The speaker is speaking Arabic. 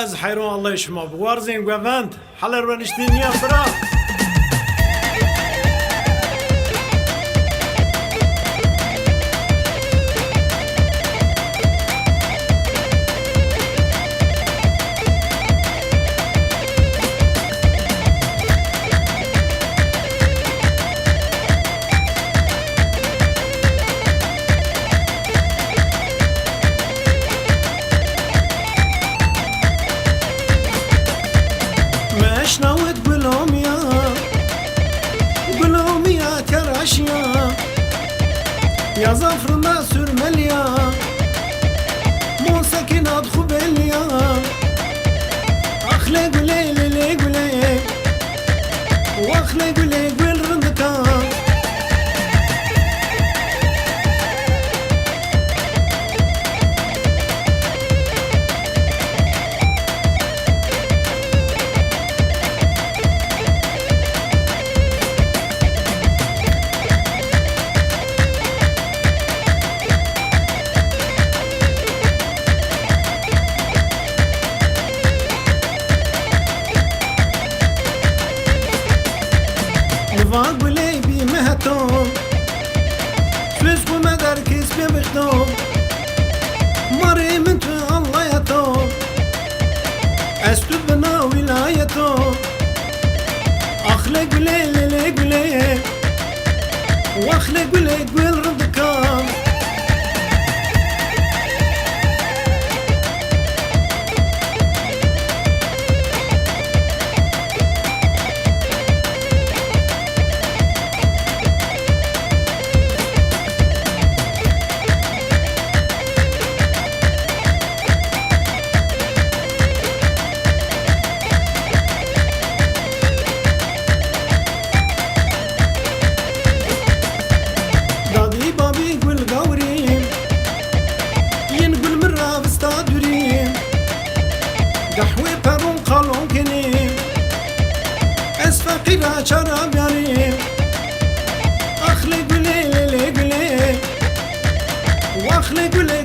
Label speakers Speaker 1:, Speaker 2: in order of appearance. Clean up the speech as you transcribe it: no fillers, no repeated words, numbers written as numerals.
Speaker 1: از حیران الله شما بوارزین گوند حال رنشتینیا برا مشنوت بلوميا بلوميا كراشيا يا زفرنا سرمليا مو سكنات خبليا أخلي قولي لي قولي وأخلي قولي قول رندكا وقولي بي مهتم فلوس ومدار كيس بيبخدم مري من تو الله يتوم استو بنا ولايتو اخلي قولي لي قولي واخلي قولي قول ربكام قحوي برون قالون كني اسفقي لا شراب يعني اخلي قولي لي قولي واخلي قولي